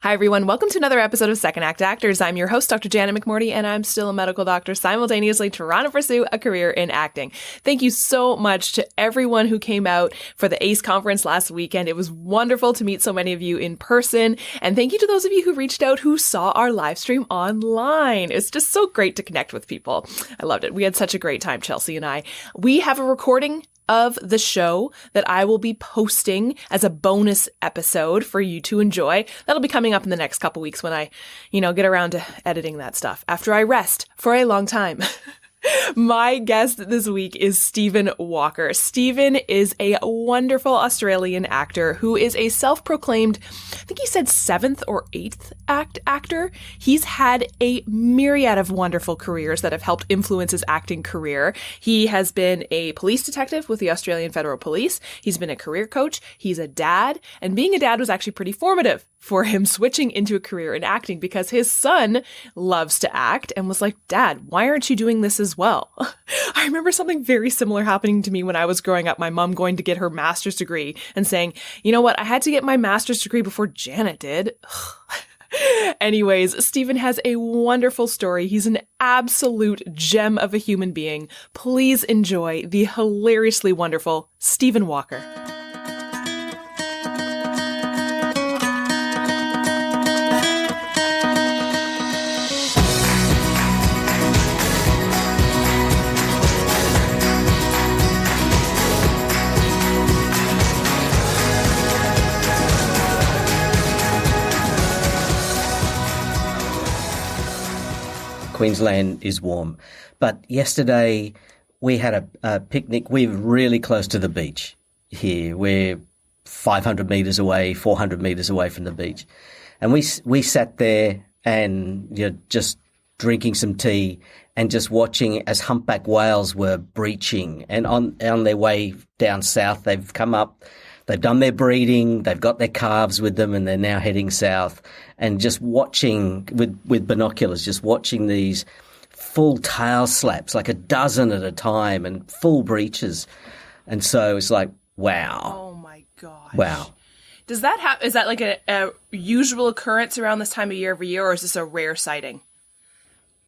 Hi, everyone. Welcome to another episode of Second Act Actors. I'm your host, Dr. Janet McMorty, and I'm still a medical doctor simultaneously trying to pursue a career in acting. Thank you so much to everyone who came out for the ACE conference last weekend. It was wonderful to meet so many of you in person. And thank you to those of you who reached out who saw our live stream online. It's just so great to connect with people. I loved it. We had such a great time, Chelsea and I. We have a recording of the show that I will be posting as a bonus episode for you to enjoy. That'll be coming up in the next couple weeks when I, get around to editing that stuff after I rest for a long time. My guest this week is Stephen Walker. Stephen is a wonderful Australian actor who is a self-proclaimed, I think he said 7th or 8th act actor. He's had a myriad of wonderful careers that have helped influence his acting career. He has been a police detective with the Australian Federal Police. He's been a career coach. He's a dad. And being a dad was actually pretty formative for him switching into a career in acting because his son loves to act and was like, Dad, why aren't you doing this as well? I remember something very similar happening to me when I was growing up, my mom going to get her master's degree and saying, you know what, I had to get my master's degree before Janet did. Anyways, Stephen has a wonderful story. He's an absolute gem of a human being. Please enjoy the hilariously wonderful Stephen Walker. Queensland is warm. But yesterday we had a picnic. We're really close to the beach here. We're 500 metres away, 400 metres away from the beach. And we sat there and just drinking some tea and just watching as humpback whales were breaching. And on their way down south, they've come up. They've done their breeding, they've got their calves with them, and they're now heading south. And just watching with binoculars, just watching these full tail slaps, like a dozen at a time, and full breaches. And so it's like, wow. Oh my gosh. Wow. Does that is that like a usual occurrence around this time of year every year, or is this a rare sighting?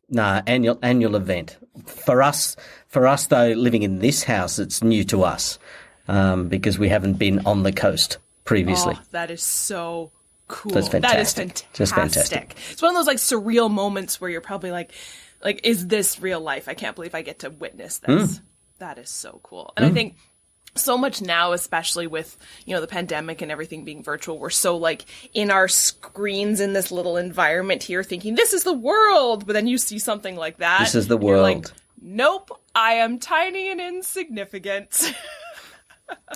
No, annual event. For us though, living in this house, it's new to us. Because we haven't been on the coast previously. Oh, that is so cool. That's fantastic. That is fantastic. Just fantastic. It's one of those like surreal moments where you're probably like, is this real life? I can't believe I get to witness this. That is so cool. And I think so much now, especially with, the pandemic and everything being virtual, we're so like in our screens in this little environment here thinking this is the world. But then you see something like that. This is the world. You're like, nope, I am tiny and insignificant.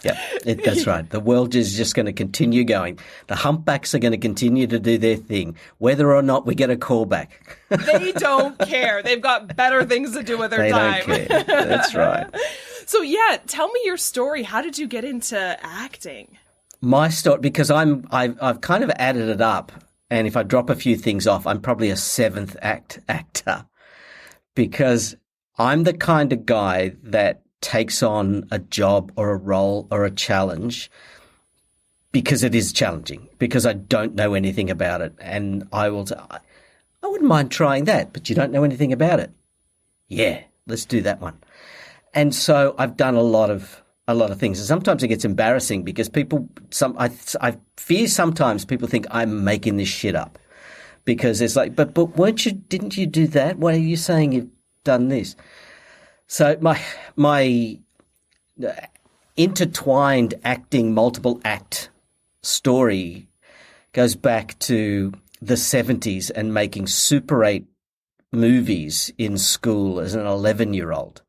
Yeah, that's right. The world is just going to continue going. The humpbacks are going to continue to do their thing, whether or not we get a call back. They don't care. They've got better things to do with their time. They don't care. That's right. So yeah, tell me your story. How did you get into acting? My story, because I've kind of added it up, and if I drop a few things off, I'm probably a 7th act actor, because I'm the kind of guy that takes on a job or a role or a challenge because it is challenging, because I don't know anything about it. And I will say, I wouldn't mind trying that, but you don't know anything about it. Yeah, let's do that one. And so I've done a lot of things. And sometimes it gets embarrassing because I fear sometimes people think I'm making this shit up, because it's like, but didn't you do that? Why are you saying you've done this? So my intertwined acting, multiple act story goes back to the 70s and making Super 8 movies in school as an 11-year-old.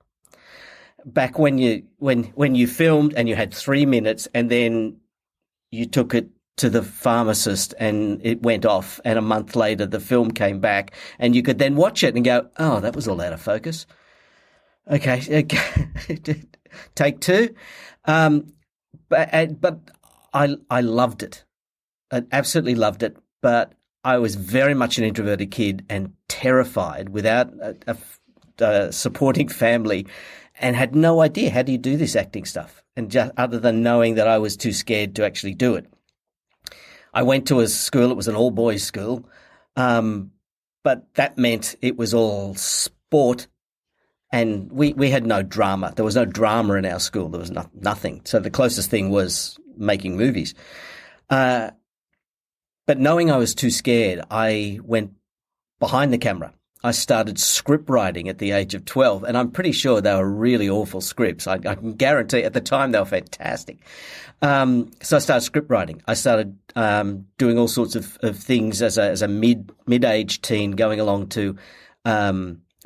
Back when you filmed and you had 3 minutes and then you took it to the pharmacist and it went off, and a month later the film came back and you could then watch it and go, oh, that was all out of focus. Okay, take 2. But I loved it. I absolutely loved it. But I was very much an introverted kid and terrified without a supporting family, and had no idea how do you do this acting stuff, and just other than knowing that I was too scared to actually do it. I went to a school. It was an all-boys school, but that meant it was all sport, and we had no drama. There was no drama in our school. There was nothing. So the closest thing was making movies. But knowing I was too scared, I went behind the camera. I started script writing at the age of 12, and I'm pretty sure they were really awful scripts. I can guarantee at the time they were fantastic. So I started script writing. I started doing all sorts of things as a mid-age teen, going along to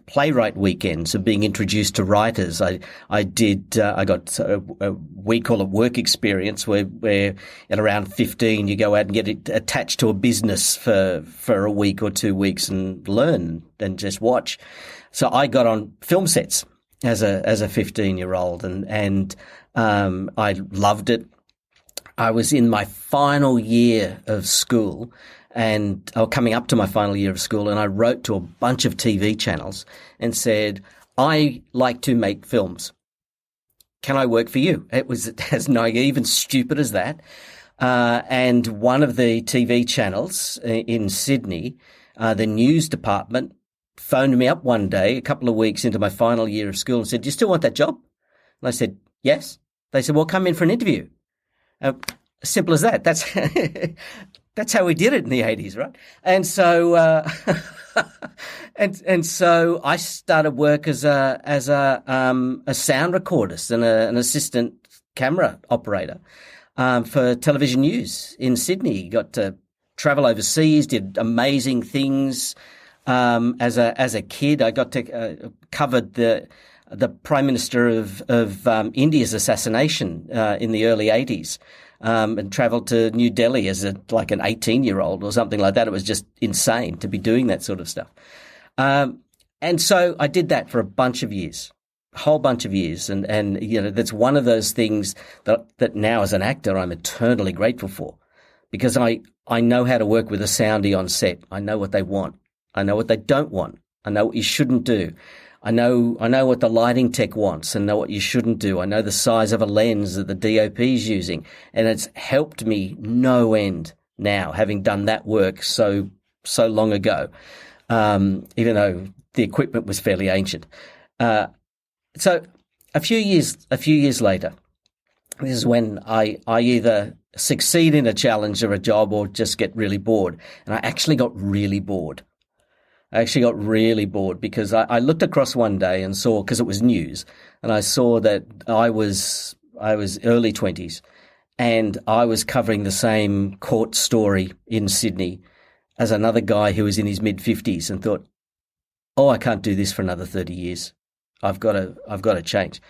playwright weekends and being introduced to writers. I got we call it work experience, where at around 15 you go out and get attached to a business for a week or 2 weeks and learn and just watch. So I got on film sets as a 15-year-old and I loved it. I was in my final year of school, and I was coming up to my final year of school, and I wrote to a bunch of TV channels and said, I like to make films. Can I work for you? It was as naive and stupid as that. And one of the TV channels in Sydney, the news department, phoned me up one day, a couple of weeks into my final year of school, and said, do you still want that job? And I said, yes. They said, well, come in for an interview. Simple as that. That's how we did it in the 80s, right? And so, and so I started work as a sound recordist and an assistant camera operator, for television news in Sydney. Got to travel overseas, did amazing things. As a kid, I got to, covered the Prime Minister of India's assassination, in the early 80s. And travelled to New Delhi as like an 18-year-old or something like that. It was just insane to be doing that sort of stuff. And so I did that for a bunch of years, a whole bunch of years. And that's one of those things that now as an actor I'm eternally grateful for, because I know how to work with a soundie on set. I know what they want. I know what they don't want. I know what you shouldn't do. I know what the lighting tech wants and know what you shouldn't do. I know the size of a lens that the DOP is using, and it's helped me no end now, having done that work so long ago, even though the equipment was fairly ancient. So a few years later, this is when I either succeed in a challenge or a job or just get really bored. And I actually got really bored. Because I looked across one day and saw, because it was news, and I saw that I was early 20s and I was covering the same court story in Sydney as another guy who was in his mid 50s, and thought, oh, I can't do this for another 30 years. I've got to change.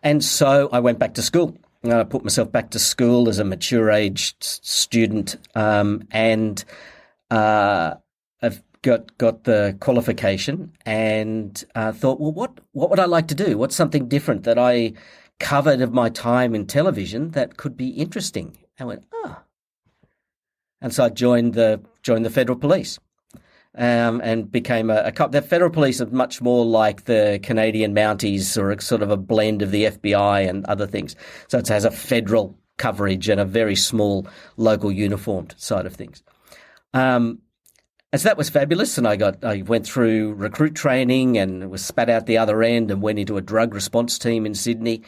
And so I went back to school. I put myself back to school as a mature aged student, and I've got the qualification, and thought, well, what would I like to do? What's something different that I covered of my time in television that could be interesting? I went, and so I joined the Federal Police, and became a cop. The Federal Police are much more like the Canadian Mounties, or a sort of a blend of the FBI and other things. So it has a federal coverage and a very small local uniformed side of things. And so that was fabulous, and I went through recruit training and was spat out the other end and went into a drug response team in Sydney.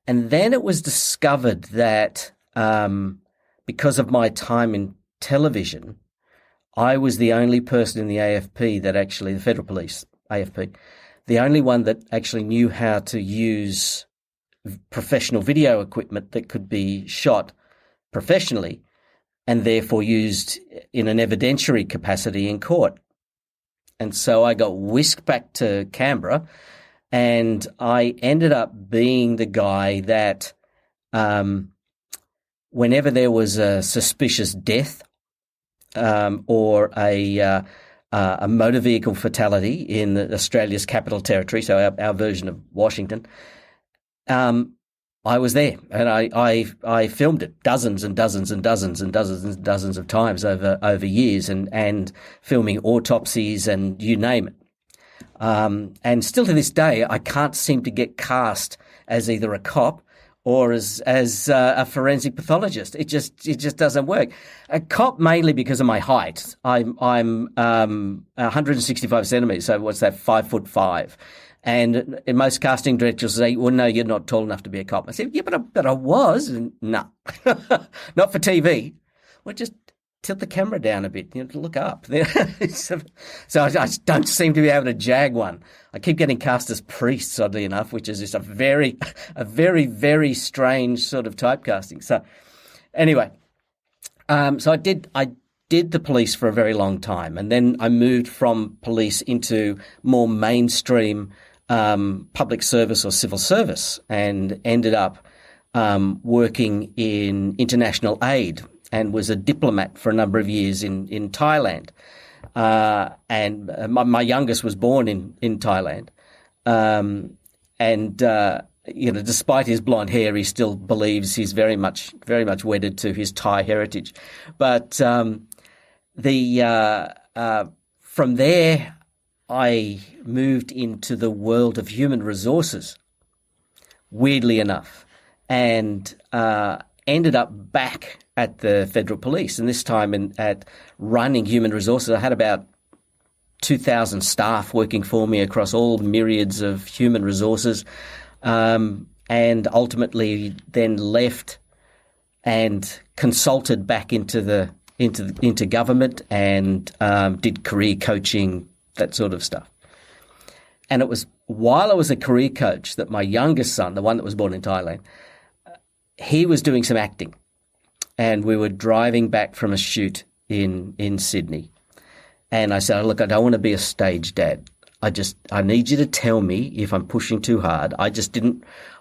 And then it was discovered that because of my time in television, I was the only person in the AFP that actually, the Federal Police, AFP, the only one that actually knew how to use professional video equipment that could be shot professionally and therefore used in an evidentiary capacity in court. And so I got whisked back to Canberra, and I ended up being the guy that whenever there was a suspicious death or a motor vehicle fatality in Australia's Capital Territory, so our version of Washington, I was there, and I filmed it dozens and dozens and dozens and dozens and dozens of times over years, and filming autopsies and you name it. And still to this day, I can't seem to get cast as either a cop or as a forensic pathologist. It just doesn't work. A cop, mainly because of my height. I'm 165 centimeters. So what's that? 5'5". And most casting directors say, "Well, no, you're not tall enough to be a cop." I said, "Yeah, but I was." And, no, not for TV. Well, just tilt the camera down a bit, to look up. So I don't seem to be able to jag one. I keep getting cast as priests, oddly enough, which is just a very, very strange sort of typecasting. So anyway, so I did the police for a very long time, and then I moved from police into more mainstream public service or civil service, and ended up working in international aid, and was a diplomat for a number of years in Thailand. And my youngest was born in Thailand. Despite his blonde hair, he still believes he's very much wedded to his Thai heritage. But from there, I moved into the world of human resources, weirdly enough, and ended up back at the Federal Police, and this time at running human resources. I had about 2,000 staff working for me across all myriads of human resources, and ultimately then left and consulted back into government, and did career coaching, that sort of stuff. And it was while I was a career coach that my youngest son, the one that was born in Thailand, he was doing some acting. And we were driving back from a shoot in Sydney. And I said, "Look, I don't want to be a stage dad. I need you to tell me if I'm pushing too hard." I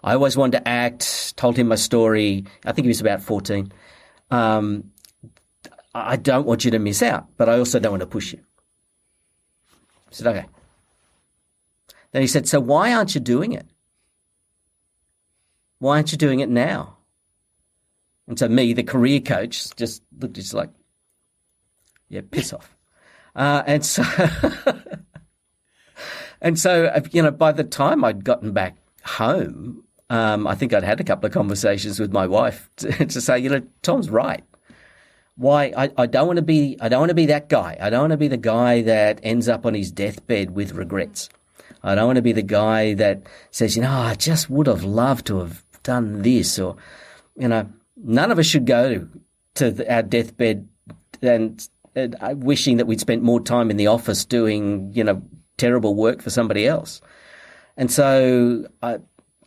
always wanted to act, told him my story. I think he was about 14. "I don't want you to miss out, but I also don't want to push you." I said, "Okay." Then he said, "So why aren't you doing it? Why aren't you doing it now?" And so me, the career coach, just looked just like, "Yeah, piss off." And so, by the time I'd gotten back home, I think I'd had a couple of conversations with my wife to say, Tom's right. Why I don't want to be that guy. I don't want to be the guy that ends up on his deathbed with regrets. I don't want to be the guy that says, "I just would have loved to have done this," or, none of us should go to our deathbed and wishing that we'd spent more time in the office doing, terrible work for somebody else. And so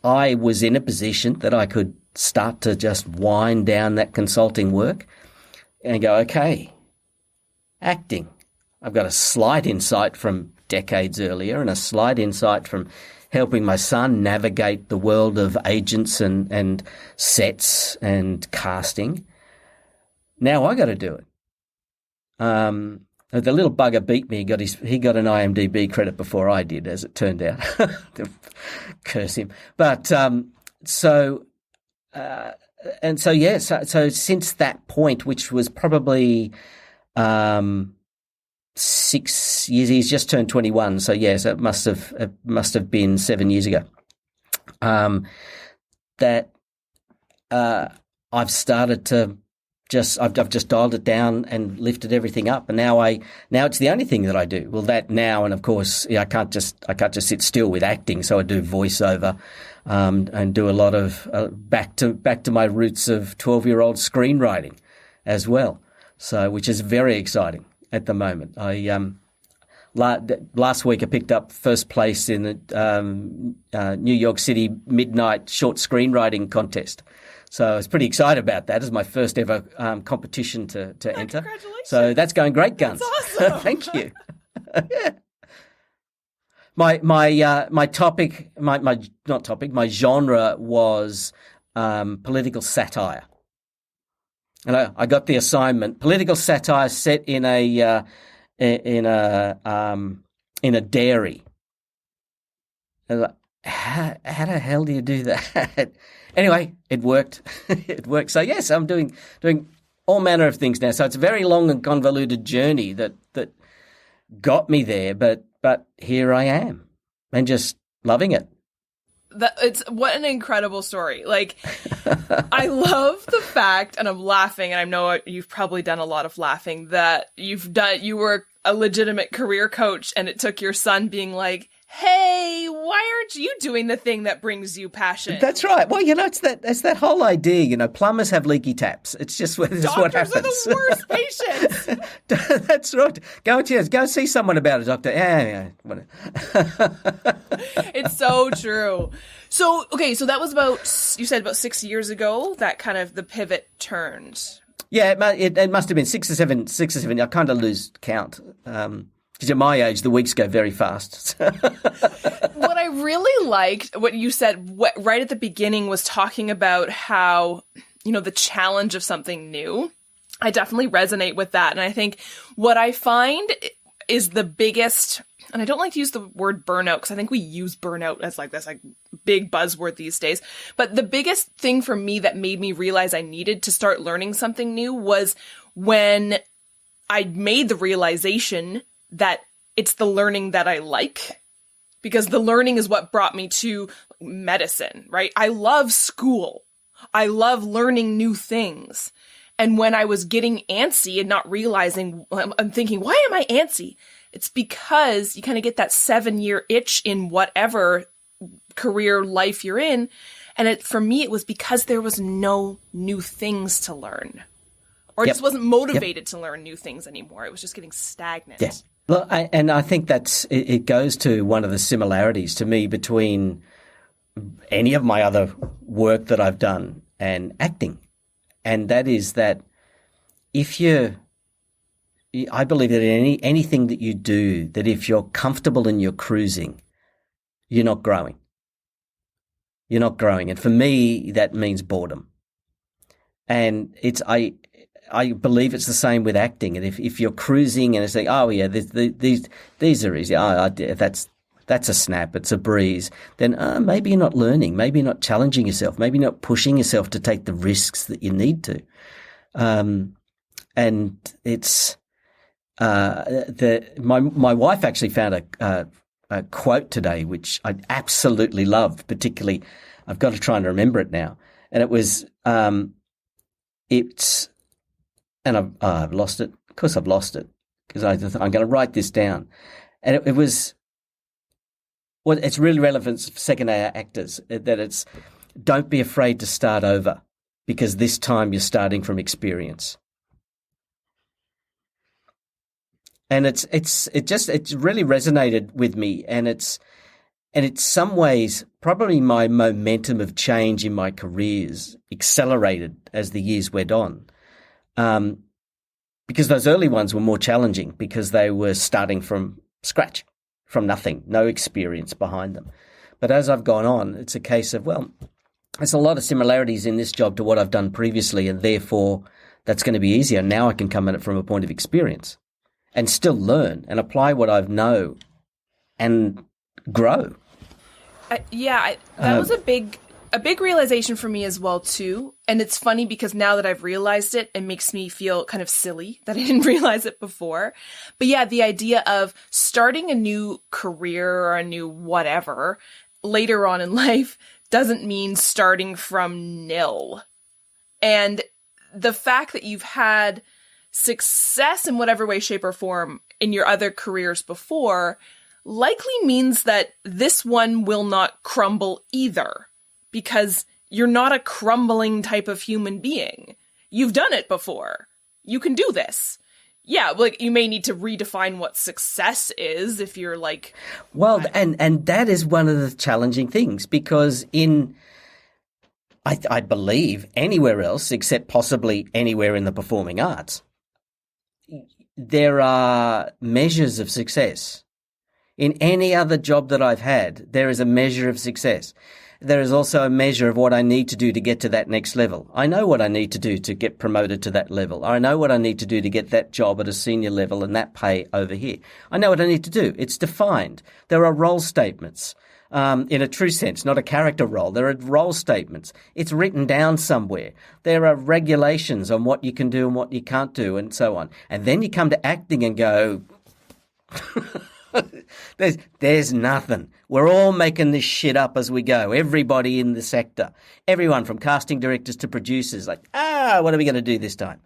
I was in a position that I could start to just wind down that consulting work and go, okay, acting. I've got a slight insight from decades earlier and a slight insight from helping my son navigate the world of agents and sets and casting. Now I got to do it. The little bugger beat me. He got an IMDb credit before I did, as it turned out. Curse him. But so since that point, which was probably 6 years, he's just turned 21. So so it must have been 7 years ago. That I've started to I've just dialed it down and lifted everything up, and now it's the only thing that I do. Well, that now, and of course, I can't just sit still with acting, so I do voiceover, and do a lot of back to my roots of 12-year-old screenwriting as well. So, which is very exciting at the moment. Last week I picked up first place in the New York City Midnight Short Screenwriting Contest. So I was pretty excited about that as my first ever competition to enter. Congratulations. So that's going great guns. That's awesome. Thank you. Yeah. My topic, my genre was political satire. And I got the assignment, political satire set in a dairy. I was like, how the hell do you do that? Anyway, it worked. It worked. So yes, I'm doing all manner of things now. So it's a very long and convoluted journey that got me there, but here I am and just loving it. It's what an incredible story. Like, I love the fact, and I'm laughing, and I know you've probably done a lot of laughing, that you were a legitimate career coach, and it took your son being like, hey, why aren't you doing the thing that brings you passion? That's right. Well, it's that whole idea, plumbers have leaky taps. It's just what happens. Doctors are the worst patients. That's right. Go see someone about it, doctor. Yeah. It's so true. So, okay, so that was you said about 6 years ago, that kind of the pivot turned. Yeah, it must have been 6 or 7. I kind of lose count. Because at my age, the weeks go very fast. What I really liked, what you said right at the beginning, was talking about how, the challenge of something new. I definitely resonate with that. And I think what I find is the biggest, and I don't like to use the word burnout because I think we use burnout as this big buzzword these days. But the biggest thing for me that made me realize I needed to start learning something new was when I made the realization that it's the learning that I like, because the learning is what brought me to medicine, right? I love school. I love learning new things. And when I was getting antsy and not realizing, I'm thinking, why am I antsy? It's because you kind of get that 7-year itch in whatever career life you're in. And for me, it was because there was no new things to learn. Or I just wasn't motivated to learn new things anymore. It was just getting stagnant. Yes. Well, I think it goes to one of the similarities to me between any of my other work that I've done and acting. And that is that I believe that in anything that you do, that if you're comfortable and you're cruising, you're not growing. You're not growing. And for me, that means boredom. And I believe it's the same with acting. And if you're cruising and it's like, oh yeah, these are easy. That's a snap. It's a breeze. Then maybe you're not learning. Maybe you're not challenging yourself. Maybe you're not pushing yourself to take the risks that you need to. And it's my wife actually found a quote today which I absolutely loved. Particularly, I've got to try and remember it now. And it was and I've lost it. Of course, I've lost it because I'm going to write this down. And it was. Well, it's really relevant for second-hour actors that it's don't be afraid to start over because this time you're starting from experience. And it really resonated with me, and it's some ways probably my momentum of change in my careers accelerated as the years went on. Because those early ones were more challenging because they were starting from scratch. From nothing, no experience behind them. But as I've gone on, it's a case of, well, there's a lot of similarities in this job to what I've done previously, and therefore that's going to be easier. Now I can come at it from a point of experience and still learn and apply what I know and grow. That was a big realization for me as well, too. And it's funny because now that I've realized it, it makes me feel kind of silly that I didn't realize it before. But yeah, the idea of starting a new career or a new whatever later on in life doesn't mean starting from nil. And the fact that you've had success in whatever way, shape, or form in your other careers before likely means that this one will not crumble either. Because you're not a crumbling type of human being. You've done it before. You can do this. Yeah, you may need to redefine what success is if you're like... Well, and that is one of the challenging things because I believe anywhere else except possibly anywhere in the performing arts, there are measures of success. In any other job that I've had, there is a measure of success. There is also a measure of what I need to do to get to that next level. I know what I need to do to get promoted to that level. I know what I need to do to get that job at a senior level and that pay over here. I know what I need to do. It's defined. There are role statements in a true sense, not a character role. There are role statements. It's written down somewhere. There are regulations on what you can do and what you can't do and so on. And then you come to acting and go... There's nothing. We're all making this shit up as we go. Everybody in the sector, everyone from casting directors to producers, like, what are we going to do this time?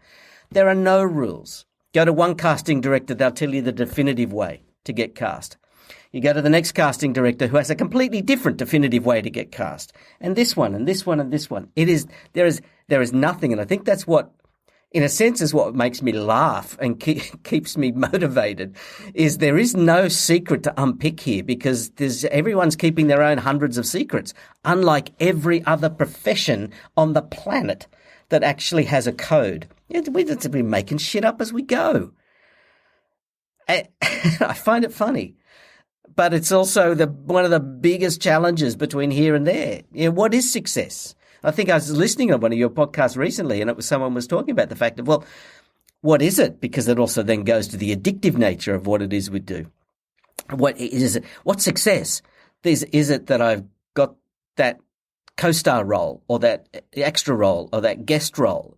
There are no rules. Go to one casting director, they'll tell you the definitive way to get cast. You go to the next casting director who has a completely different definitive way to get cast. And this one, and this one, and this one. There is nothing. And I think that's what, in a sense, is what makes me laugh and keeps me motivated, is there is no secret to unpick here, because everyone's keeping their own hundreds of secrets, unlike every other profession on the planet that actually has a code. We're just been making shit up as we go. I find it funny. But it's also one of the biggest challenges between here and there. What is success? I think I was listening to one of your podcasts recently, and someone was talking about the fact of, well, what is it? Because it also then goes to the addictive nature of what it is we do. What is it? What's success? Is it that I've got that co-star role, or that extra role, or that guest role?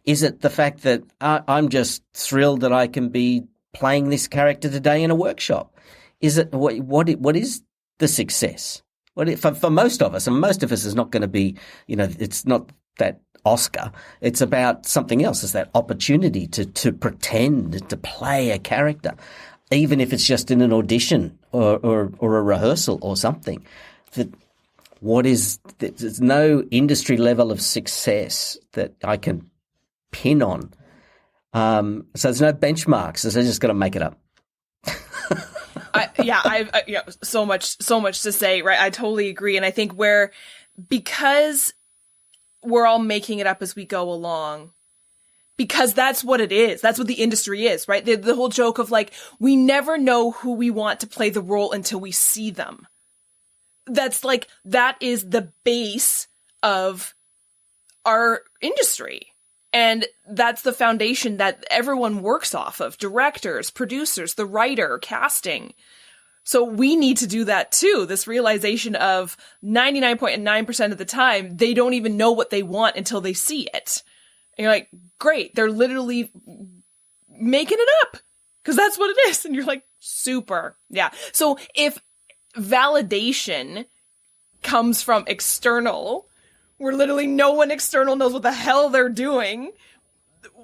Is it the fact that I'm just thrilled that I can be playing this character today in a workshop? Is it what is the success? For most of us, and most of us is not going to be, it's not that Oscar. It's about something else. It's that opportunity to pretend, to play a character, even if it's just in an audition or a rehearsal or something. There's no industry level of success that I can pin on. So there's no benchmarks. So I just got to make it up. So much to say, right? I totally agree. And I think because we're all making it up as we go along, because that's what it is. That's what the industry is, right? The whole joke of, like, we never know who we want to play the role until we see them. That is the base of our industry. And that's the foundation that everyone works off of. Directors, producers, the writer, casting. So we need to do that too. This realization of 99.9% of the time, they don't even know what they want until they see it. And you're like, great. They're literally making it up because that's what it is. And you're like, super. Yeah. So if validation comes from external, where literally no one external knows what the hell they're doing,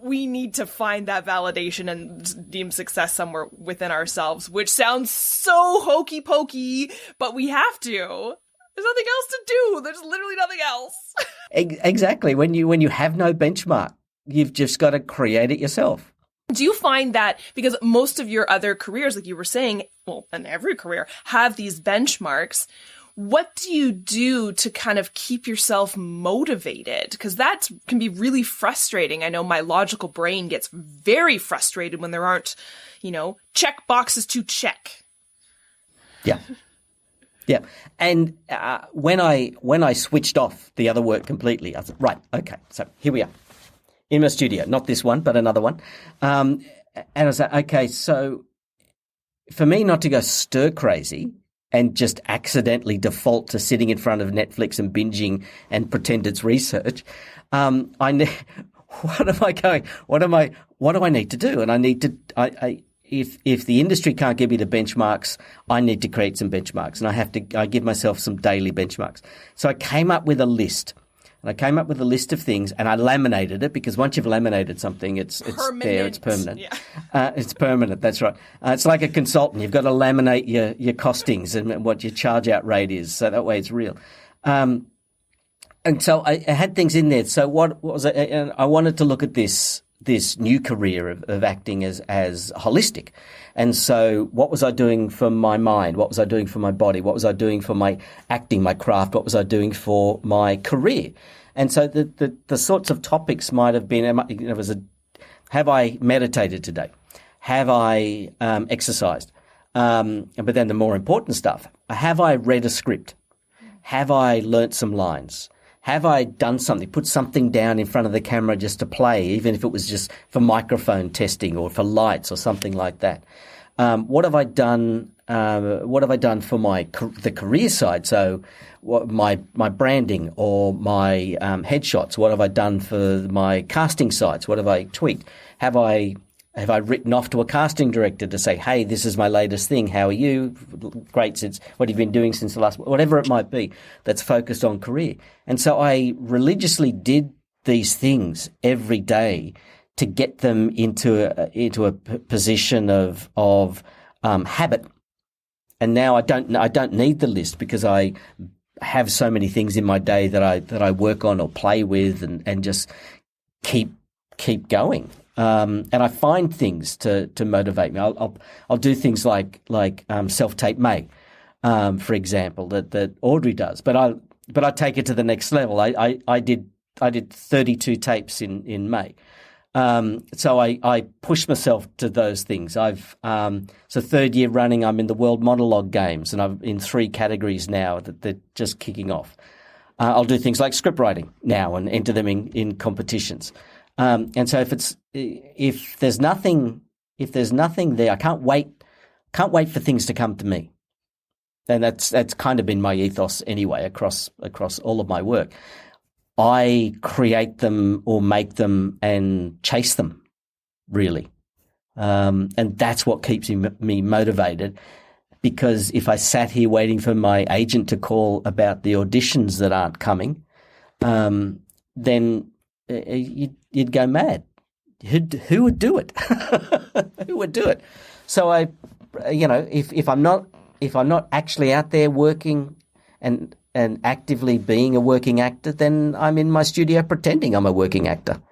we need to find that validation and deem success somewhere within ourselves, which sounds so hokey pokey, but we have to. There's nothing else to do. There's literally nothing else. Exactly. When you have no benchmark, you've just got to create it yourself. Do you find that, because most of your other careers, like you were saying, well, and every career, have these benchmarks, what do you do to kind of keep yourself motivated? Because that can be really frustrating. I know my logical brain gets very frustrated when there aren't, check boxes to check. Yeah. Yeah. And when I switched off the other work completely, I said, right, okay, so here we are in my studio, not this one, but another one. And I was like, okay, so for me not to go stir crazy and just accidentally default to sitting in front of Netflix and binging and pretend it's research, what do I need to do? And I need to, if the industry can't give me the benchmarks, I need to create some benchmarks, and I give myself some daily benchmarks. So I came up with a list. And I came up with a list of things, and I laminated it, because once you've laminated something, it's there, it's permanent. Yeah. It's permanent, that's right. It's like a consultant. You've got to laminate your costings and what your charge out rate is, so that way it's real. And so I had things in there. So what was it? And I wanted to look at this new career of acting as holistic. And so what was I doing for my mind? What was I doing for my body? What was I doing for my acting, my craft? What was I doing for my career? And so the sorts of topics might have been, have I meditated today? Have I exercised? But then the more important stuff, have I read a script? Have I learnt some lines? Have I done something, put something down in front of the camera just to play, even if it was just for microphone testing or for lights or something like that? What have I done? What have I done for the career side? So, my branding or my headshots. What have I done for my casting sites? What have I tweaked? Have I Have I written off to a casting director to say, hey, this is my latest thing. How are you? Great. What have you been doing since the last, whatever it might be that's focused on career. And so I religiously did these things every day to get them into a position of habit. And now I don't need the list because I have so many things in my day that I work on or play with and just keep going. And I find things to motivate me. I'll do things like self-tape May, for example, that Audrey does. But I take it to the next level. I did 32 tapes in May. So I push myself to those things. So third year running, I'm in the World Monologue Games, and I'm in 3 categories now that they're just kicking off. I'll do things like script writing now and enter them in competitions. And so if there's nothing there, I can't wait for things to come to me. And that's kind of been my ethos anyway across all of my work. I create them or make them and chase them, really. And that's what keeps me motivated, because if I sat here waiting for my agent to call about the auditions that aren't coming, then you'd go mad. Who would do it? Who would do it? So if I'm not actually out there working and actively being a working actor, then I'm in my studio pretending I'm a working actor.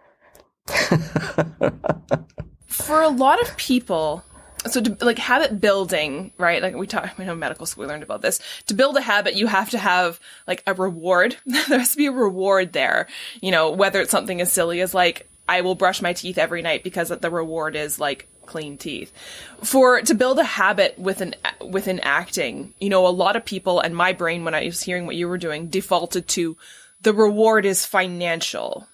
For a lot of people, so habit building, right? Like we know medical school, we learned about this. To build a habit, you have to have like a reward. There has to be a reward there, whether it's something as silly as like, I will brush my teeth every night because the reward is like clean teeth. To build a habit within acting, a lot of people, and my brain, when I was hearing what you were doing, defaulted to the reward is financial.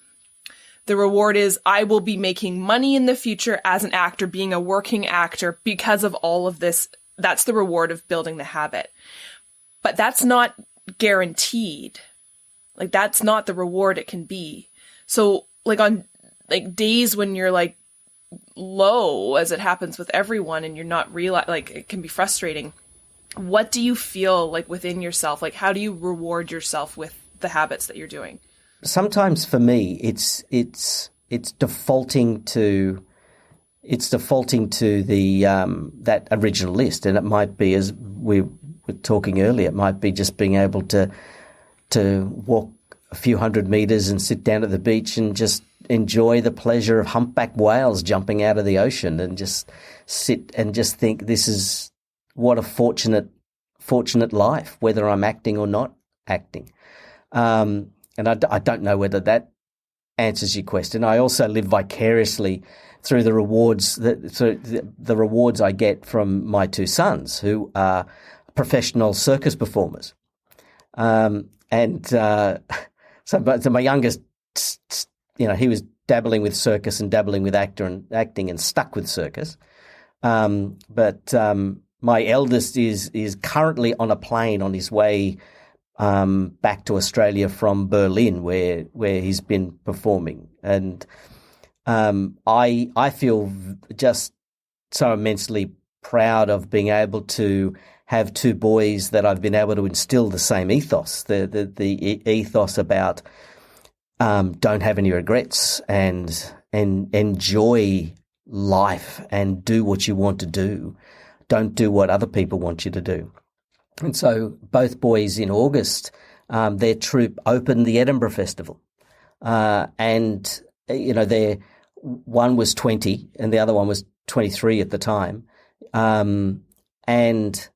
The reward is I will be making money in the future as an actor, being a working actor because of all of this. That's the reward of building the habit. But that's not guaranteed. Like, that's not the reward it can be. So like on like days when you're like low, as it happens with everyone, and you're not it can be frustrating. What do you feel like within yourself? Like, how do you reward yourself with the habits that you're doing? Sometimes for me, it's defaulting to the that original list, and it might be, as we were talking earlier, it might be just being able to walk a few hundred meters and sit down at the beach and just enjoy the pleasure of humpback whales jumping out of the ocean, and just sit and just think, this is what a fortunate life, whether I'm acting or not acting. And I don't know whether that answers your question. I also live vicariously through the rewards the rewards I get from my 2 sons, who are professional circus performers. So my youngest, he was dabbling with circus and dabbling with acting and stuck with circus. But my eldest is currently on a plane on his way back to Australia from Berlin, where he's been performing. And I feel just so immensely proud of being able to have 2 boys that I've been able to instill the same ethos, the ethos about don't have any regrets and enjoy life and do what you want to do. Don't do what other people want you to do. And so both boys in August, their troupe opened the Edinburgh Festival. And one was 20 and the other one was 23 at the time. And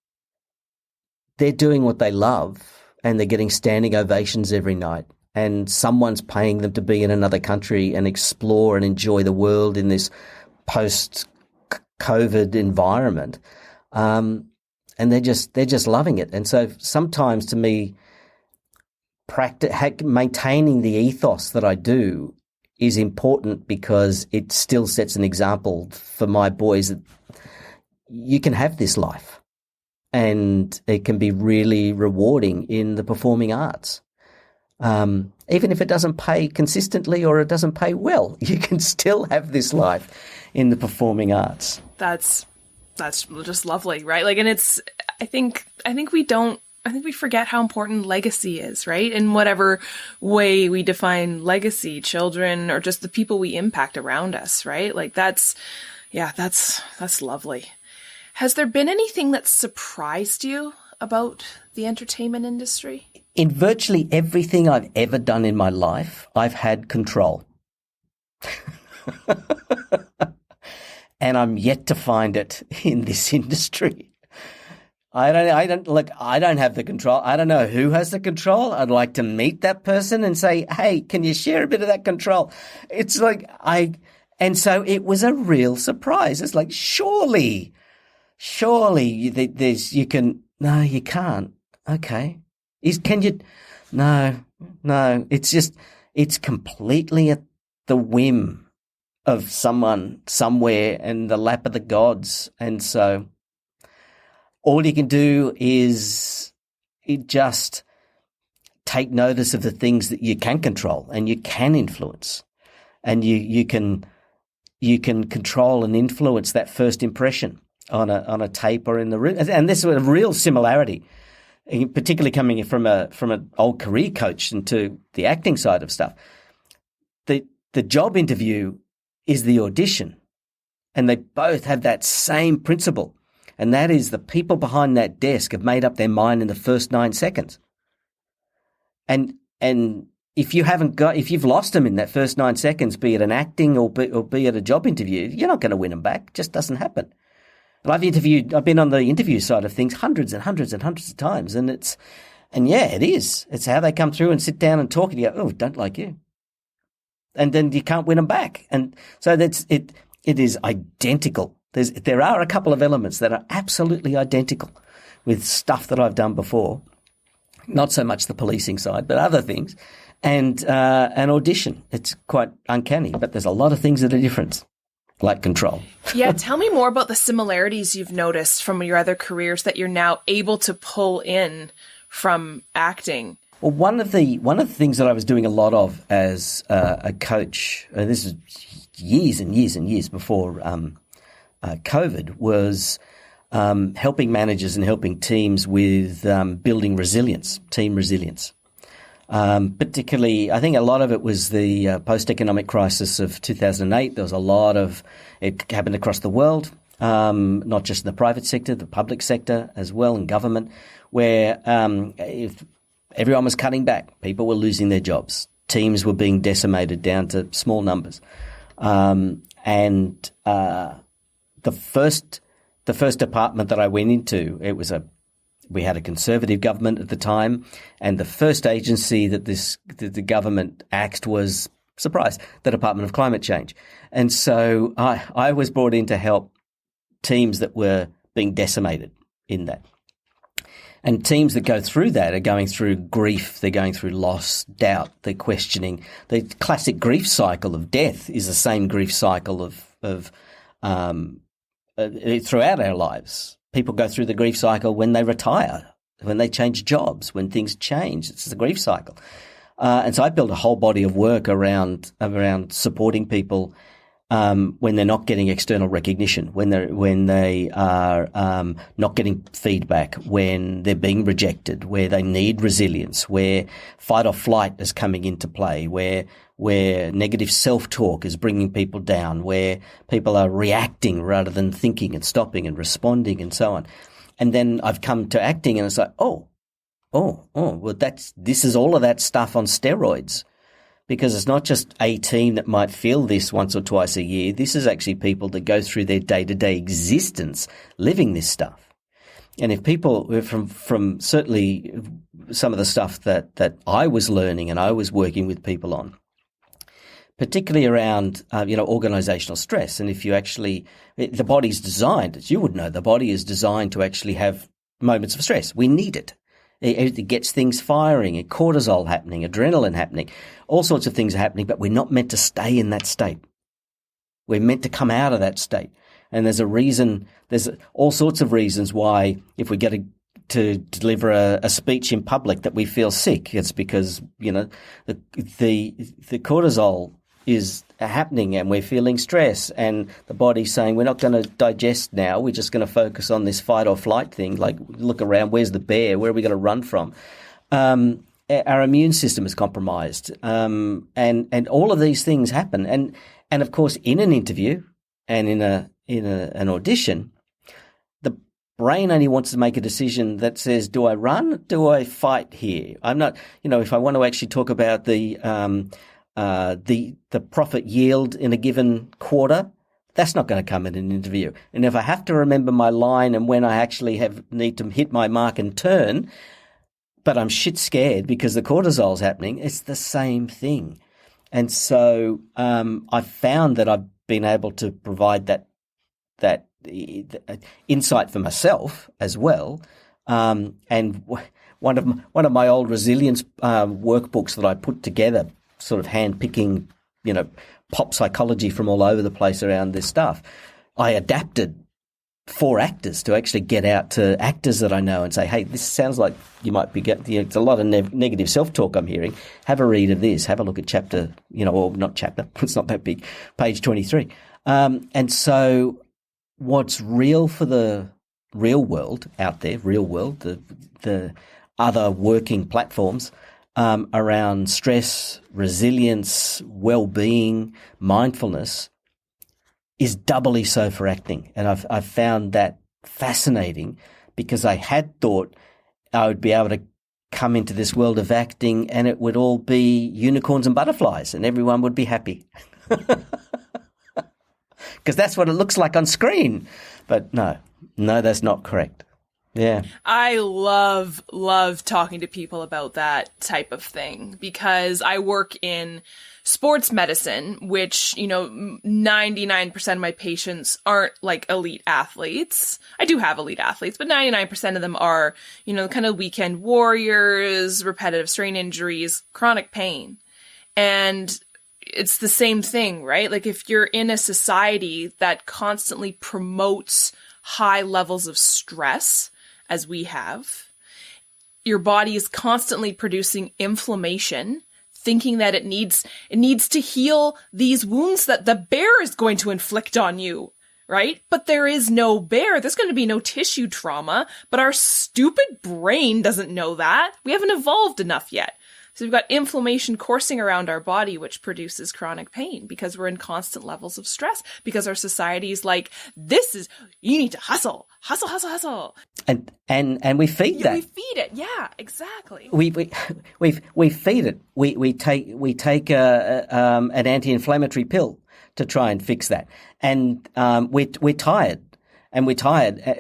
they're doing what they love, and they're getting standing ovations every night. And someone's paying them to be in another country and explore and enjoy the world in this post-COVID environment. And they're just loving it. And so sometimes, to me, maintaining the ethos that I do is important, because it still sets an example for my boys that you can have this life, and it can be really rewarding in the performing arts. Even if it doesn't pay consistently or it doesn't pay well, you can still have this life in the performing arts. That's just lovely, right? Like, and it's, I think we forget how important legacy is, right? In whatever way we define legacy, children or just the people we impact around us, right? Like that's lovely. Has there been anything that surprised you about the entertainment industry? In virtually everything I've ever done in my life, I've had control. And I'm yet to find it in this industry. I don't have the control. I don't know who has the control. I'd like to meet that person and say, hey, can you share a bit of that control? It's like and so it was a real surprise. It's like, surely you can, no, you can't. Okay. Can you? No, it's completely at the whim of someone somewhere in the lap of the gods. And so all you can do is just take notice of the things that you can control and you can influence, and you can control and influence that first impression on a tape or in the room. And this is a real similarity, particularly coming from an old career coach into the acting side of stuff. The job interview is the audition, and they both have that same principle, and that is the people behind that desk have made up their mind in the first 9 seconds. And if you've lost them in that first 9 seconds, be it an acting or be it a job interview, you're not going to win them back. It just doesn't happen. And I've been on the interview side of things hundreds and hundreds and hundreds of times, and it is. It's how they come through and sit down and talk, and you go, oh, don't like you. And then you can't win them back. And so it is identical. There are a couple of elements that are absolutely identical with stuff that I've done before. Not so much the policing side, but other things. And an audition. It's quite uncanny, but there's a lot of things that are different, like control. Yeah, tell me more about the similarities you've noticed from your other careers that you're now able to pull in from acting. Well, one of the things that I was doing a lot of as a coach, this is years and years and years before COVID, was helping managers and helping teams with building resilience, team resilience. Particularly, I think a lot of it was the post-economic crisis of 2008. There was a lot of it happened across the world, not just in the private sector, the public sector as well, and government, where if everyone was cutting back, people were losing their jobs, teams were being decimated down to small numbers, and the first department that I went into, we had a Conservative government at the time, and the first agency that the government axed was, surprise, the Department of Climate Change. And so I was brought in to help teams that were being decimated in that. And teams that go through that are going through grief, they're going through loss, doubt, they're questioning. The classic grief cycle of death is the same grief cycle of throughout our lives. People go through the grief cycle when they retire, when they change jobs, when things change. It's the grief cycle. And so I built a whole body of work around supporting people when they're not getting external recognition, when they are not getting feedback, when they're being rejected, where they need resilience, where fight or flight is coming into play, where negative self-talk is bringing people down, where people are reacting rather than thinking and stopping and responding and so on. And then I've come to acting, and it's like, well, this is all of that stuff on steroids. Because it's not just a team that might feel this once or twice a year. This is actually people that go through their day-to-day existence living this stuff. And if people from certainly some of the stuff that I was learning and I was working with people on, particularly around, organizational stress. And if you the body's designed, as you would know, the body is designed to actually have moments of stress. We need it. It gets things firing, cortisol happening, adrenaline happening, all sorts of things are happening, but we're not meant to stay in that state. We're meant to come out of that state. And there's all sorts of reasons why if we get to deliver a speech in public that we feel sick, it's because, the cortisol is happening and we're feeling stress and the body's saying we're not going to digest now, we're just going to focus on this fight or flight thing, like look around, where's the bear, where are we going to run from? Our immune system is compromised, and all of these things happen. And of course, in an interview and in an audition, the brain only wants to make a decision that says, do I run? Do I fight here? I'm not, if I want to actually talk about the profit yield in a given quarter, that's not going to come in an interview. And if I have to remember my line and when I actually need to hit my mark and turn, but I'm shit scared because the cortisol's happening, it's the same thing. And so I've found that I've been able to provide that insight for myself as well. And one of my old resilience workbooks that I put together, sort of hand-picking, pop psychology from all over the place around this stuff, I adapted for actors to actually get out to actors that I know and say, hey, this sounds like you might be getting, it's a lot of negative self-talk I'm hearing. Have a read of this. Have a look at chapter, or not chapter, it's not that big, page 23. And so what's real for the real world out there, the other working platforms around stress, resilience, well-being, mindfulness, is doubly so for acting. And I've found that fascinating because I had thought I would be able to come into this world of acting and it would all be unicorns and butterflies and everyone would be happy. Because that's what it looks like on screen. But no, that's not correct. Yeah. I love talking to people about that type of thing because I work in sports medicine, which, 99% of my patients aren't like elite athletes. I do have elite athletes, but 99% of them are, kind of weekend warriors, repetitive strain injuries, chronic pain. And it's the same thing, right? Like if you're in a society that constantly promotes high levels of stress, as we have, your body is constantly producing inflammation, thinking that it needs to heal these wounds that the bear is going to inflict on you, right? But there is no bear. There's going to be no tissue trauma, but our stupid brain doesn't know that. We haven't evolved enough yet. So we've got inflammation coursing around our body, which produces chronic pain because we're in constant levels of stress, because our society is like, you need to hustle. And we feed that. We feed it. Yeah, exactly. We feed it. We take an anti-inflammatory pill to try and fix that. And we're tired.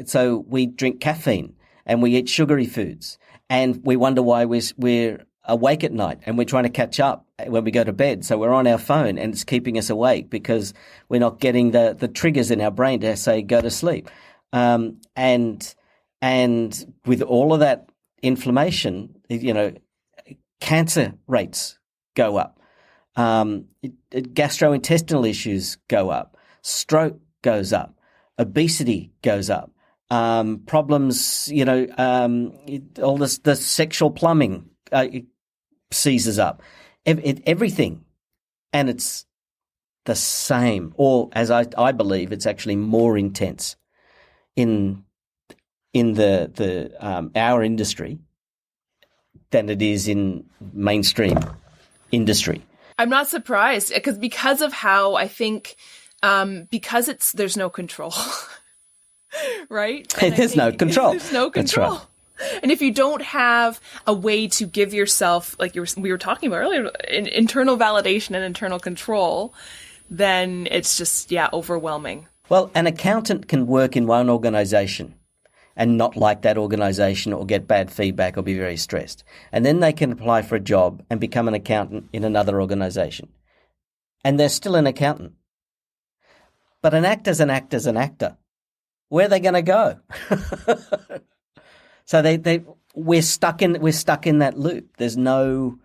So we drink caffeine and we eat sugary foods and we wonder why we're awake at night and we're trying to catch up when we go to bed. So we're on our phone and it's keeping us awake because we're not getting the triggers in our brain to say go to sleep. And with all of that inflammation, cancer rates go up. Gastrointestinal issues go up. Stroke goes up. Obesity goes up. Problems, all the sexual plumbing seizes up, everything. And it's the same, or as I believe, it's actually more intense in the our industry than it is in mainstream industry. I'm not surprised because of how I think, because there's no control, right? There's no control. There's no control. That's right. And if you don't have a way to give yourself, like we were talking about earlier, internal validation and internal control, then it's just, overwhelming. Well, an accountant can work in one organization and not like that organization or get bad feedback or be very stressed. And then they can apply for a job and become an accountant in another organization. And they're still an accountant. But an actor's an actor. Where are they going to go? So we're stuck in that loop. There's no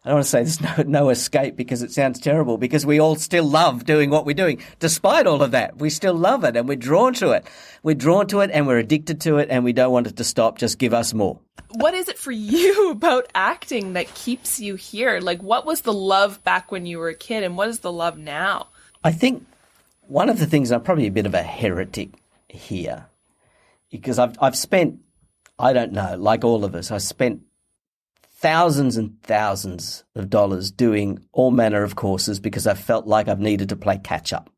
I don't want to say there's no escape because it sounds terrible, because we all still love doing what we're doing. Despite all of that, we still love it and we're drawn to it. We're drawn to it and we're addicted to it and we don't want it to stop. Just give us more. What is it for you about acting that keeps you here? Like, what was the love back when you were a kid and what is the love now? I think one of the things, I'm probably a bit of a heretic here, because I've spent, I don't know, like all of us, I spent thousands and thousands of dollars doing all manner of courses because I felt like I've needed to play catch up.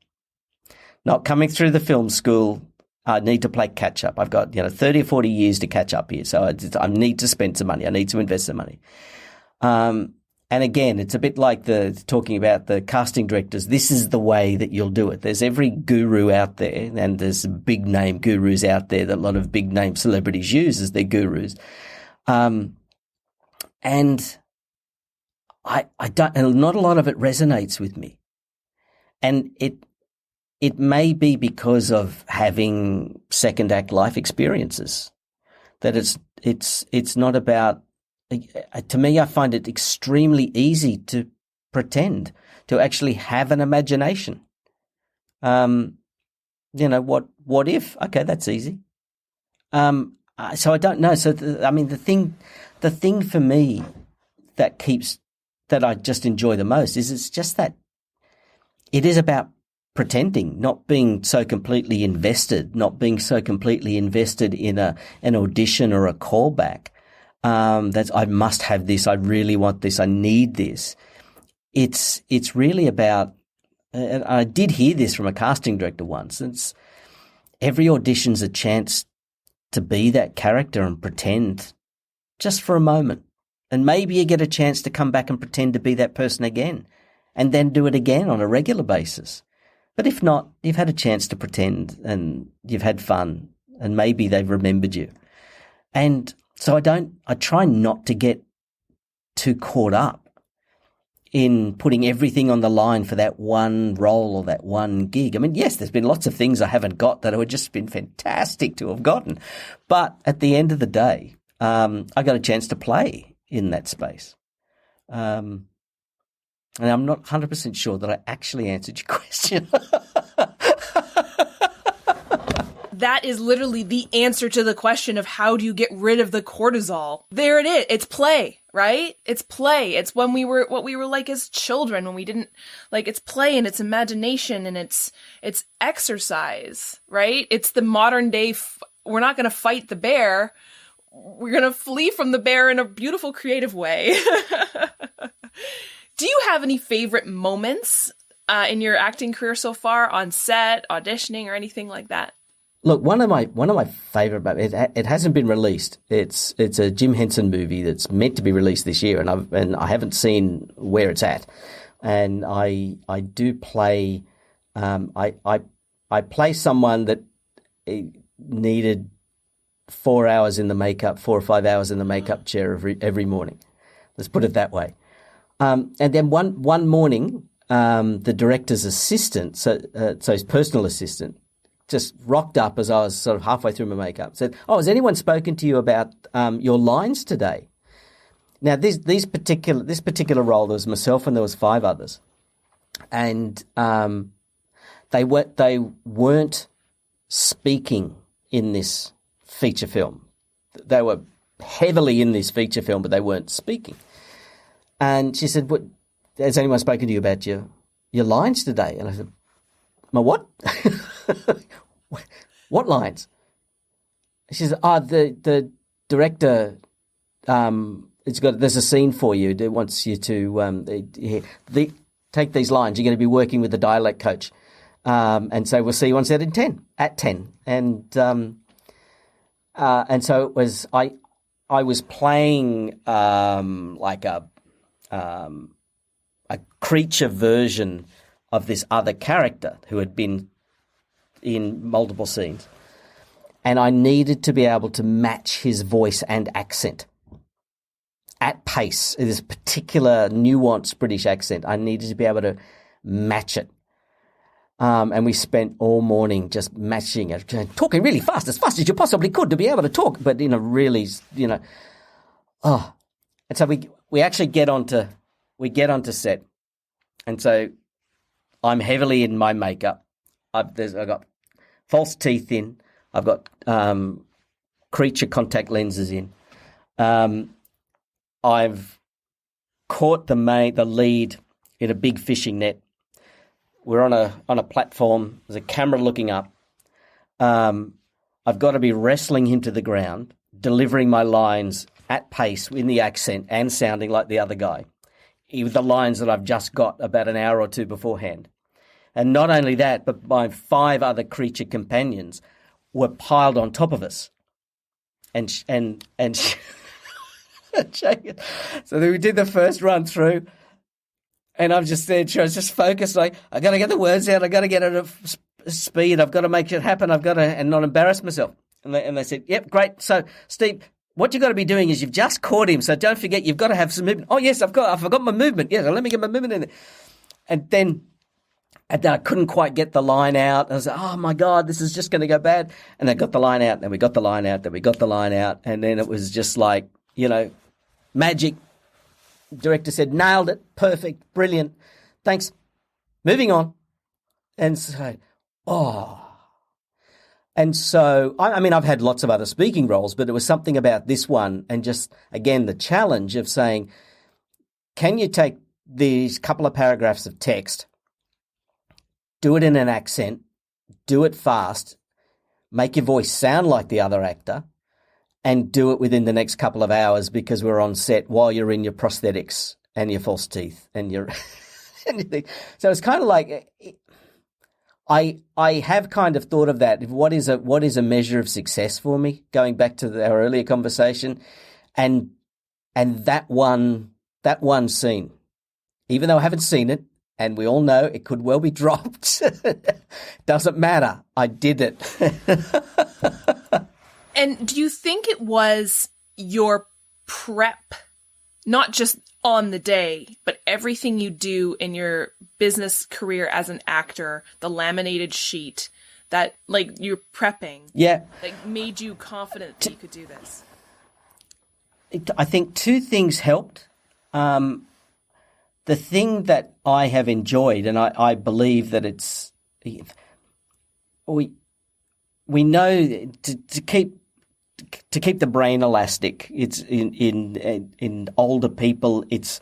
Not coming through the film school, I need to play catch up. I've got 30 or 40 years to catch up here, so I need to spend some money. I need to invest some money. And again, it's a bit like talking about the casting directors. This is the way that you'll do it. There's every guru out there, and there's big name gurus out there that a lot of big name celebrities use as their gurus. And I don't, and not a lot of it resonates with me. And it may be because of having second act life experiences that it's not about, to me, I find it extremely easy to pretend, to actually have an imagination. What if? Okay, that's easy. So I don't know. So the thing for me that I just enjoy the most is it's just that it is about pretending, not being so completely invested, not being so completely invested in an audition or a callback. That's, I must have this. I really want this. I need this. It's really about, and I did hear this from a casting director once. It's every audition's a chance to be that character and pretend just for a moment. And maybe you get a chance to come back and pretend to be that person again and then do it again on a regular basis. But if not, you've had a chance to pretend and you've had fun and maybe they've remembered you. And so I try not to get too caught up in putting everything on the line for that one role or that one gig. I mean, yes, there's been lots of things I haven't got that have just been fantastic to have gotten. But at the end of the day, I got a chance to play in that space. And I'm not 100% sure that I actually answered your question. That is literally the answer to the question of how do you get rid of the cortisol? There it is. It's play, right? It's play. It's what we were like as children when we didn't, like, it's play and it's imagination and it's exercise, right? It's the modern day. We're not going to fight the bear. We're going to flee from the bear in a beautiful, creative way. Do you have any favorite moments in your acting career so far, on set, auditioning, or anything like that? Look, one of my favorite moments. It hasn't been released. It's a Jim Henson movie that's meant to be released this year, and I haven't seen where it's at. And I do play. I play someone that needed 4 hours in the makeup, 4 or 5 hours in the makeup chair every morning. Let's put it that way. And then one morning, the director's assistant, so his personal assistant, just rocked up as I was sort of halfway through my makeup. Said, "Oh, has anyone spoken to you about your lines today?" Now, this particular role, there was myself and there was 5 others, and they weren't speaking in this feature film. They were heavily in this feature film, but they weren't speaking. And she said, "What? Has anyone spoken to you about your lines today?" And I said, "My what? What lines?" She said, the director, there's a scene for you. It wants you to take these lines. You're going to be working with the dialect coach. And so we'll see you on set at 10. And so it was, I was playing, like a creature version of this other character who had been in multiple scenes. And I needed to be able to match his voice and accent at pace. This particular nuanced British accent, I needed to be able to match it. And we spent all morning just matching it, talking really fast as you possibly could to be able to talk, but in a really, And so we actually get onto we get onto set. And so I'm heavily in my makeup. I've got false teeth in. I've got creature contact lenses in. I've caught the lead in a big fishing net. We're on a platform. There's a camera looking up. I've got to be wrestling him to the ground, delivering my lines at pace in the accent and sounding like the other guy, with the lines that I've just got about an hour or two beforehand. And not only that, but my 5 other creature companions were piled on top of us. And so then we did the first run through, and I'm just there, I was just focused, like, I got to get the words out, I got to get it at speed, I've got to make it happen, I've got to, and not embarrass myself. And they said, yep, great. So, Steve, what you've got to be doing is you've just caught him, so don't forget you've got to have some movement. Oh, yes, I forgot my movement. Yes, let me get my movement in there. And then I couldn't quite get the line out. I was like, oh, my God, this is just going to go bad. And I got the line out, then we got the line out, then we got the line out, and then it was just like, magic. Director said, nailed it, perfect, brilliant, thanks, moving on. And so, I mean, I've had lots of other speaking roles, but it was something about this one, and just, again, the challenge of saying, can you take these couple of paragraphs of text, do it in an accent, do it fast, make your voice sound like the other actor, and do it within the next couple of hours because we're on set while you're in your prosthetics and your false teeth and your anything. So it's kind of like, I have kind of thought of that. What is a measure of success for me? Going back to our earlier conversation, and that one scene, even though I haven't seen it, and we all know it could well be dropped, doesn't matter. I did it. And do you think it was your prep, not just on the day, but everything you do in your business career as an actor, the laminated sheet, that, like, you're prepping, that made you confident that you could do this? I think 2 things helped. The thing that I have enjoyed, and I believe that it's, we know to keep the brain elastic. It's in older people, it's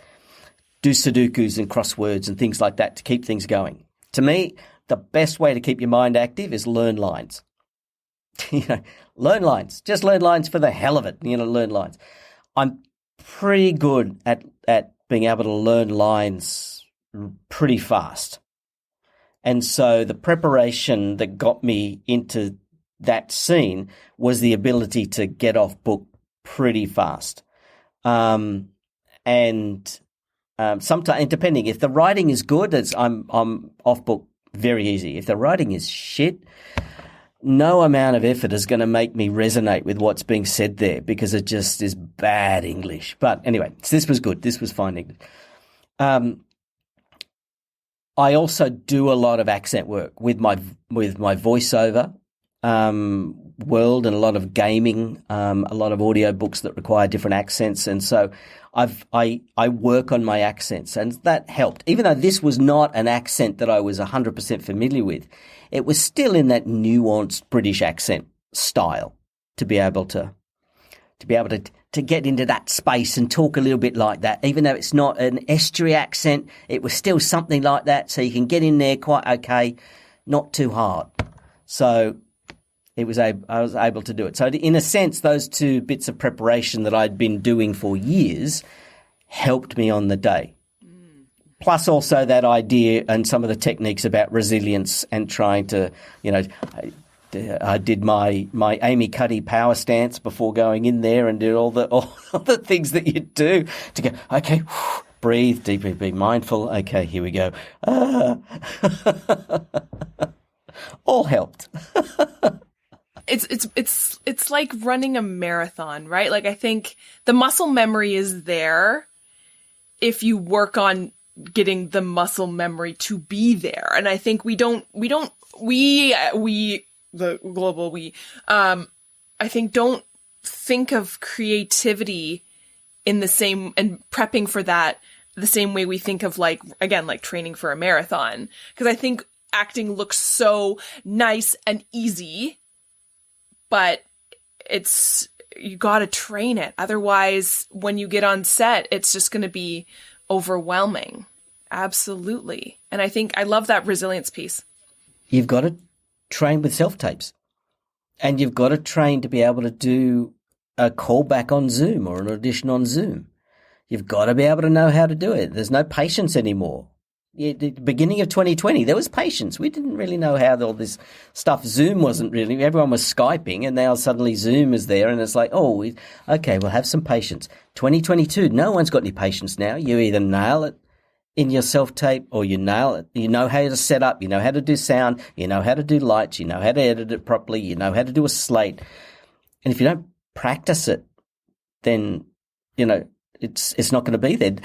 do Sudokus and crosswords and things like that to keep things going. To me, the best way to keep your mind active is learn lines. Learn lines. Just learn lines for the hell of it. Learn lines. I'm pretty good at being able to learn lines pretty fast. And so the preparation that got me into that scene was the ability to get off book pretty fast. Sometimes, depending, if the writing is good, I'm off book very easy. If the writing is shit, no amount of effort is going to make me resonate with what's being said there because it just is bad English. But anyway, this was good. This was fine English. I also do a lot of accent work with my voiceover world, and a lot of gaming, a lot of audio books that require different accents. And so I work on my accents, and that helped. Even though this was not an accent that I was 100% familiar with, it was still in that nuanced British accent style to be able to get into that space and talk a little bit like that. Even though it's not an Estuary accent, it was still something like that, so you can get in there quite okay, not too hard. So I was able to do it. So in a sense, those 2 bits of preparation that I'd been doing for years helped me on the day. Plus also that idea and some of the techniques about resilience and trying to, I did my Amy Cuddy power stance before going in there and did all the things that you do to go, okay, breathe deeply, be mindful. Okay, here we go. All helped. It's like running a marathon, right? Like, I think the muscle memory is there if you work on getting the muscle memory to be there. And I think we the global we, I think don't think of creativity in the same, and prepping for that the same way we think of like, again, like training for a marathon. Because I think acting looks so nice and easy, but you got to train it. Otherwise, when you get on set, it's just going to be overwhelming. Absolutely. And I think I love that resilience piece. You've got to train with self-tapes, and you've got to train to be able to do a callback on Zoom or an audition on Zoom. You've got to be able to know how to do it. There's no patience anymore. At the beginning of 2020, there was patience. We didn't really know how all this stuff. Zoom wasn't really. Everyone was Skyping, and now suddenly Zoom is there, and it's like, okay, we'll have some patience. 2022, no one's got any patience now. You either nail it in your self-tape or you nail it. You know how to set up. You know how to do sound. You know how to do lights. You know how to edit it properly. You know how to do a slate. And if you don't practice it, then, it's not going to be there.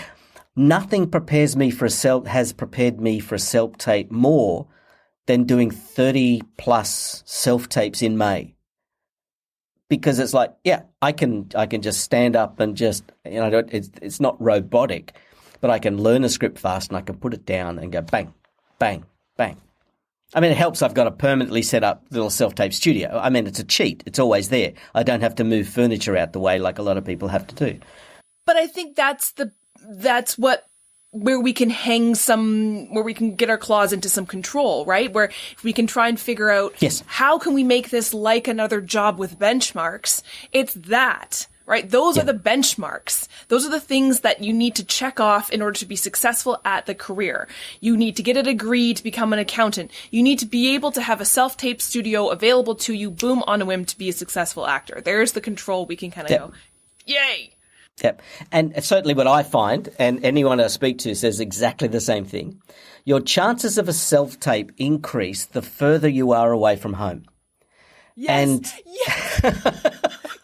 Nothing has prepared me for a self-tape more than doing 30 plus self-tapes in May. Because it's like, I can just stand up and just, it's not robotic, but I can learn a script fast and I can put it down and go bang, bang, bang. I mean, it helps I've got a permanently set up little self-tape studio. I mean, it's a cheat. It's always there. I don't have to move furniture out the way like a lot of people have to do. But I think where we can where we can get our claws into some control, right? Where we can try and figure out, yes, how can we make this like another job with benchmarks? It's that, right? Those are the benchmarks. Those are the things that you need to check off in order to be successful at the career. You need to get a degree to become an accountant. You need to be able to have a self-tape studio available to you, boom, on a whim, to be a successful actor. There's the control we can kind of go, yay! Yep. And certainly what I find, and anyone I speak to says exactly the same thing, your chances of a self-tape increase the further you are away from home. Yes.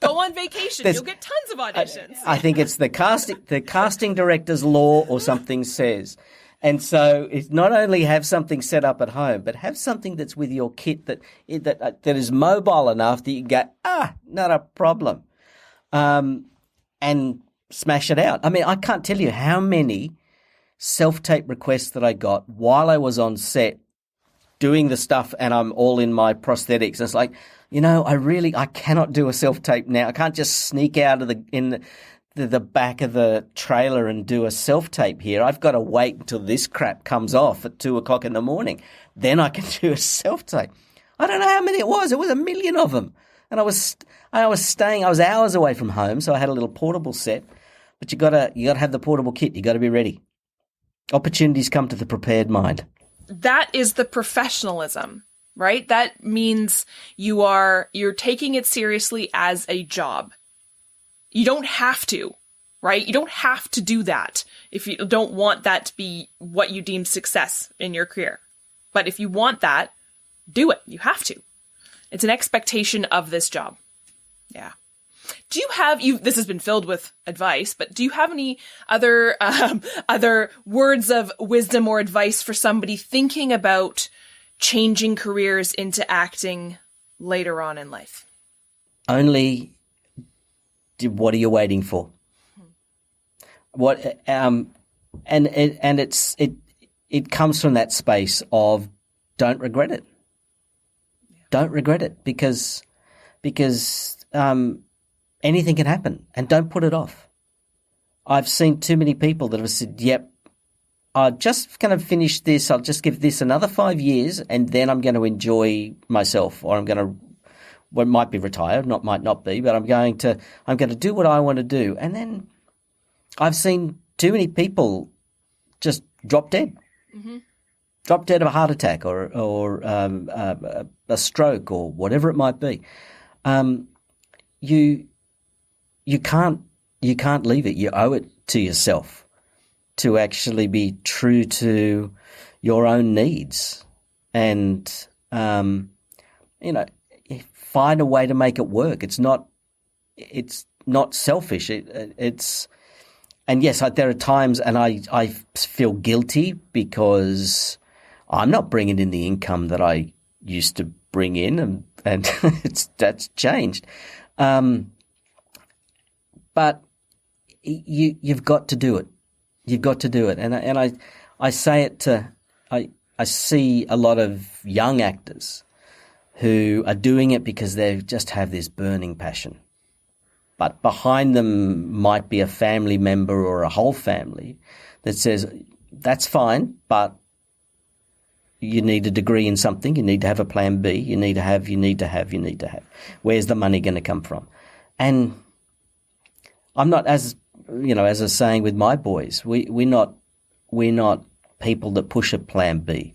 Go on vacation. You'll get tons of auditions. I think it's the casting director's law or something says. And so it's not only have something set up at home, but have something that's with your kit that is mobile enough that you can go, not a problem. And smash it out. I mean, I can't tell you how many self-tape requests that I got while I was on set doing the stuff and I'm all in my prosthetics. It's like, I cannot do a self-tape now. I can't just sneak out of the back of the trailer and do a self-tape here. I've got to wait until this crap comes off at 2:00 in the morning. Then I can do a self-tape. I don't know how many it was. It was a million of them. And I was hours away from home, so I had a little portable set. But you gotta have the portable kit. You gotta be ready. Opportunities come to the prepared mind. That is the professionalism, right? That means you're taking it seriously as a job. You don't have to, right? You don't have to do that if you don't want that to be what you deem success in your career. But if you want that, do it. You have to. It's an expectation of this job. Yeah. Do you have, this has been filled with advice, but do you have any other words of wisdom or advice for somebody thinking about changing careers into acting later on in life? Only, what are you waiting for? What, and it comes from that space of don't regret it. Don't regret it because anything can happen, and don't put it off. I've seen too many people that have said, yep, I'm just going to finish this. I'll just give this another 5 years and then I'm going to enjoy myself, or it might be retired, might not be, but I'm going to do what I want to do. And then I've seen too many people just drop dead. Mm-hmm. Drop dead of a heart attack or a stroke or whatever it might be. You can't leave it. You owe it to yourself to actually be true to your own needs, and find a way to make it work. It's not selfish. And yes, there are times, and I feel guilty because I'm not bringing in the income that I used to bring in, and that's changed. But you've got to do it. You've got to do it. And I say it to, I see a lot of young actors who are doing it because they just have this burning passion. But behind them might be a family member or a whole family that says, that's fine, but you need a degree in something. You need to have a plan B. You need to have. Where's the money going to come from? And I'm not, as you know, as I was saying with my boys, we're not people that push a plan B,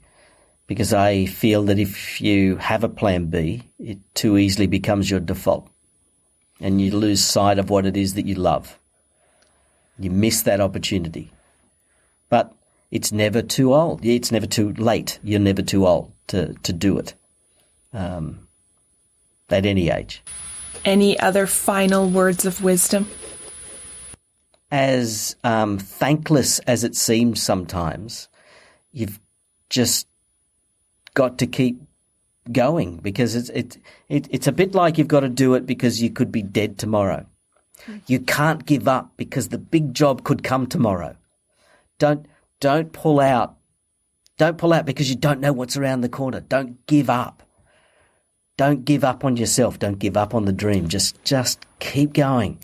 because I feel that if you have a plan B, it too easily becomes your default, and you lose sight of what it is that you love. You miss that opportunity. But it's never too old. It's never too late. You're never too old to do it at any age. Any other final words of wisdom? As thankless as it seems sometimes, you've just got to keep going, because it's a bit like you've got to do it because you could be dead tomorrow. You can't give up because the big job could come tomorrow. Don't pull out. Don't pull out because you don't know what's around the corner. Don't give up. Don't give up on yourself. Don't give up on the dream. Just keep going.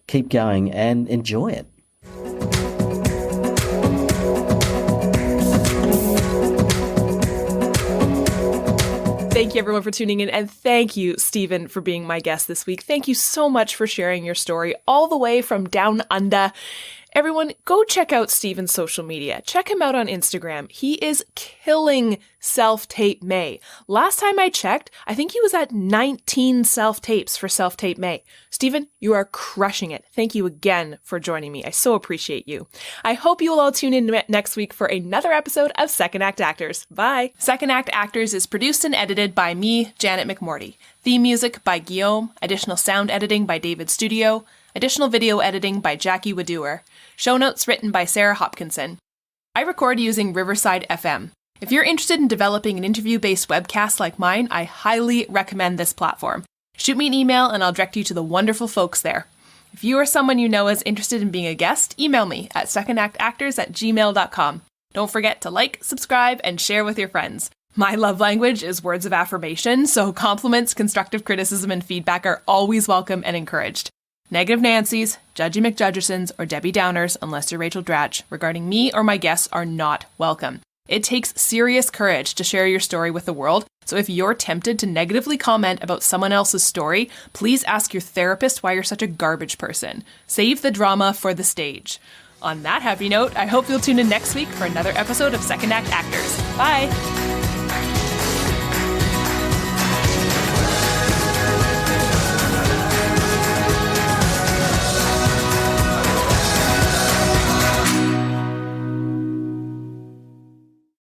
Keep going and enjoy it. Thank you, everyone, for tuning in. And thank you, Stephen, for being my guest this week. Thank you so much for sharing your story all the way from down under. Everyone, go check out Stephen's social media. Check him out on Instagram. He is killing Self-Tape May. Last time I checked, I think he was at 19 self-tapes for Self-Tape May. Stephen, you are crushing it. Thank you again for joining me. I so appreciate you. I hope you will all tune in next week for another episode of Second Act Actors. Bye. Second Act Actors is produced and edited by me, Janet McMorty. Theme music by Guillaume. Additional sound editing by David Studio. Additional video editing by Jackie Wadoer. Show notes written by Sarah Hopkinson. I record using Riverside FM. If you're interested in developing an interview-based webcast like mine, I highly recommend this platform. Shoot me an email and I'll direct you to the wonderful folks there. If you or someone you know is interested in being a guest, email me at secondactactors@gmail.com. Don't forget to like, subscribe, and share with your friends. My love language is words of affirmation, so compliments, constructive criticism, and feedback are always welcome and encouraged. Negative Nancys, Judgy McJudgersons, or Debbie Downers, unless you're Rachel Dratch, regarding me or my guests are not welcome. It takes serious courage to share your story with the world, so if you're tempted to negatively comment about someone else's story, please ask your therapist why you're such a garbage person. Save the drama for the stage. On that happy note, I hope you'll tune in next week for another episode of Second Act Actors. Bye!